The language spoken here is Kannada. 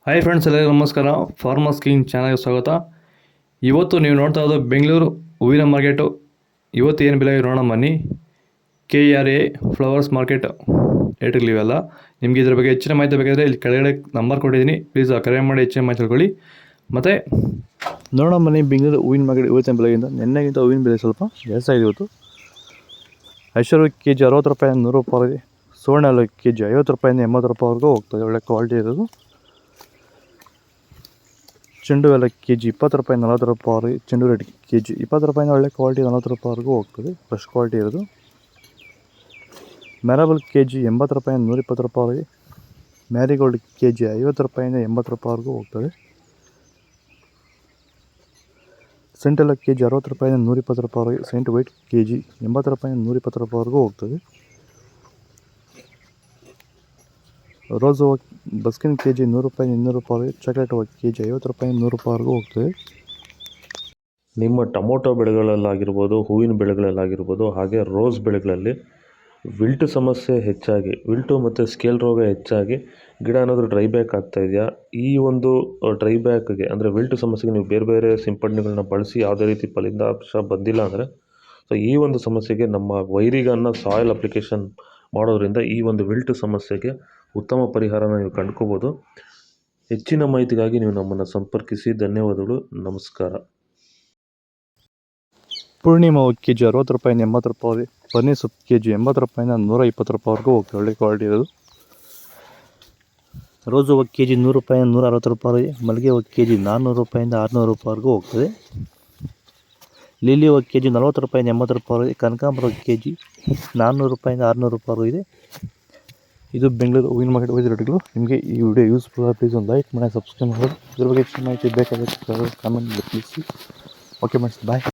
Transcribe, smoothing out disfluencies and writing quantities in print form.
ಹಾಯ್ ಫ್ರೆಂಡ್ಸ್, ಎಲ್ಲರಿಗೂ ನಮಸ್ಕಾರ. ಫಾರ್ಮರ್ಸ್ ಕಿಂಗ್ ಚಾನಲ್ಗೆ ಸ್ವಾಗತ. ಇವತ್ತು ನೀವು ನೋಡ್ತಾ ಇರೋದು ಬೆಂಗಳೂರು ಹೂವಿನ ಮಾರ್ಕೆಟು. ಇವತ್ತು ಏನು ಬೆಲೆ ನೋಡೋಣ ಬನ್ನಿ. KRA ಫ್ಲವರ್ಸ್ ಮಾರ್ಕೆಟ್ ರೇಟ್ಗಳಿವೆಲ್ಲ. ನಿಮಗೆ ಇದ್ರ ಬಗ್ಗೆ ಹೆಚ್ಚಿನ ಮಾಹಿತಿ ಬೇಕಾದರೆ ಇಲ್ಲಿ ಕೆಳಗಡೆ ನಂಬರ್ ಕೊಟ್ಟಿದ್ದೀನಿ, ಪ್ಲೀಸ್ ಕರೆ ಮಾಡಿ ಹೆಚ್ಚಿನ ಮಾಹಿತಿ ತಿಳ್ಕೊಳ್ಳಿ. ಮತ್ತು ನೋಡೋಣ ಬನ್ನಿ, ಬೆಂಗಳೂರು ಹೂವಿನ ಮಾರ್ಕೆಟ್ ಇವತ್ತಿನ ಬೆಲೆಗಿಂತ ನಿನ್ನೆಗಿಂತ ಹೂವಿನ ಬೆಲೆ ಸ್ವಲ್ಪ ಜಾಸ್ತಿ ಆಗಿದೆ ಇವತ್ತು. ಐಶ್ವರ್ಯ KG 60 ರೂಪಾಯಿ 100 ರೂಪಾಯಿ. ಸುವರ್ಣ ಎಲ್ಲ KG 50 ರೂಪಾಯಿಂದ 80 ರೂಪಾಯಿವರೆಗೂ ಹೋಗ್ತದೆ. ಒಳ್ಳೆ ಕ್ವಾಲಿಟಿ ಇರೋದು. ಚೆಂಡು ಎಲ್ಲ KG 20 ರೂಪಾಯಿ 40 ರೂಪಾಯಿ. ಚೆಂಡು ರೇಟ್ KG 20 ರೂಪಾಯಿಂದ ಒಳ್ಳೆ ಕ್ವಾಲಿಟಿ 40 ರೂಪಾಯಿವರೆಗೂ ಹೋಗ್ತದೆ, ಫ್ರೆಶ್ ಕ್ವಾಲಿಟಿ ಇರೋದು. ಮ್ಯಾರಬಲ್ KG 80 ರೂಪಾಯಿಂದ 120 ರೂಪಾಯಿ. ಮ್ಯಾರಿಗೋಲ್ಡ್ KG 50 ರೂಪಾಯಿಂದ 80 ರೂಪಾಯಿವರೆಗೂ ಹೋಗ್ತದೆ. ಸೆಂಟ್ ಎಲ್ಲ KG 60 ರೂಪಾಯಿಂದ 120 ರೂಪಾಯಿ. ಸೆಂಟ್ ವೈಟ್ KG 80 ರೂಪಾಯಿಂದ 120 ರೂಪಾಯಿವರೆಗೂ ಹೋಗ್ತದೆ. ರೋಸ್ ಹೂವು ಬಸ್ಕಿನ್ KG 100 ರೂಪಾಯಿ 200 ರೂಪಾಯಿ. ಚಾಕ್ಲೇಟ್ ಹೂವು KG 50 ರೂಪಾಯಿ 100 ರೂಪಾಯಿವರೆಗೂ ಹೋಗ್ತದೆ. ನಿಮ್ಮ ಟೊಮೊಟೊ ಬೆಳೆಗಳಲ್ಲಾಗಿರ್ಬೋದು, ಹೂವಿನ ಬೆಳೆಗಳಲ್ಲಾಗಿರ್ಬೋದು, ಹಾಗೆ ರೋಸ್ ಬೆಳೆಗಳಲ್ಲಿ ವಿಲ್ಟ್ ಸಮಸ್ಯೆ ಹೆಚ್ಚಾಗಿ, ವಿಲ್ಟು ಮತ್ತು ಸ್ಕೇಲ್ ರೋಗ ಹೆಚ್ಚಾಗಿ ಗಿಡ ಏನಾದರೂ ಡ್ರೈ ಬ್ಯಾಕ್ ಆಗ್ತಾ ಇದೆಯಾ? ಈ ಒಂದು ಡ್ರೈ ಬ್ಯಾಕ್ಗೆ ಅಂದರೆ ವಿಲ್ಟ್ ಸಮಸ್ಯೆಗೆ ನೀವು ಬೇರೆ ಬೇರೆ ಸಿಂಪಡಣೆಗಳನ್ನ ಬಳಸಿ ಯಾವುದೇ ರೀತಿ ಫಲಿತಾಂಶ ಬಂದಿಲ್ಲ ಅಂದರೆ, ಸೊ ಈ ಒಂದು ಸಮಸ್ಯೆಗೆ ನಮ್ಮ ವೈರಿಗನ್ನ ಸಾಯಿಲ್ ಅಪ್ಲಿಕೇಶನ್ ಮಾಡೋದ್ರಿಂದ ಈ ಒಂದು ವಿಲ್ಟ್ ಸಮಸ್ಯೆಗೆ ಉತ್ತಮ ಪರಿಹಾರನ ನೀವು ಕಂಡುಕೋಬೋದು. ಹೆಚ್ಚಿನ ಮಾಹಿತಿಗಾಗಿ ನೀವು ನಮ್ಮನ್ನು ಸಂಪರ್ಕಿಸಿ. ಧನ್ಯವಾದಗಳು, ನಮಸ್ಕಾರ. ಪೂರ್ಣಿಮಾ KG 60 ರೂಪಾಯಿಂದ 80 ರೂಪಾಯಿ. ಪನ್ನೀರ್ ಸೊಪ್ಪು KG 80 ರೂಪಾಯಿಂದ 120 ರೂಪಾಯಿವರೆಗೂ ಹೋಗ್ತದೆ, ಒಳ್ಳೆ ಕ್ವಾಲಿಟಿ ಇರೋದು. ರೋಸ್ ಹೂವು KG 100 ರೂಪಾಯಿಂದ 160 ರೂಪಾಯಿ. ಮಲ್ಲಿಗೆ ಹೂವು KG 400 ರೂಪಾಯಿಂದ 600 ರೂಪಾಯಿವರೆಗೂ ಹೋಗ್ತದೆ. ಲಿಲಿ ಹೂವು KG 40 ರೂಪಾಯಿಂದ 80 ರೂಪಾಯಿ. ಕನಕಾಂಬರ KG 400 ರೂಪಾಯಿಂದ 600 ರೂಪಾಯಿ ಇದೆ. ಇದು ಬೆಂಗಳೂರು ಹೂವಿನ ಮಾರ್ಕೆಟ್ ವೈಸ್ ರೇಟ್ಗಳು. ನಿಮಗೆ ಈ ವಿಡಿಯೋ ಯೂಸ್ಫುಲ್ ಆಗಿ ಪ್ಲೀಸ್ ಒಂದು ಲೈಕ್ ಮಾಡಿ, ಸಬ್ಸ್ಕ್ರೈಬ್ ಮಾಡಿ. ಇದ್ರ ಬಗ್ಗೆ ಹೆಚ್ಚಿನ ಮಾಹಿತಿ ಬೇಕಾಗುತ್ತೆ ಕಾಮೆಂಟ್ ತಿಳಿಸಿ. ಓಕೆ ಫ್ರೆಂಡ್ಸ್, ಬಾಯ್.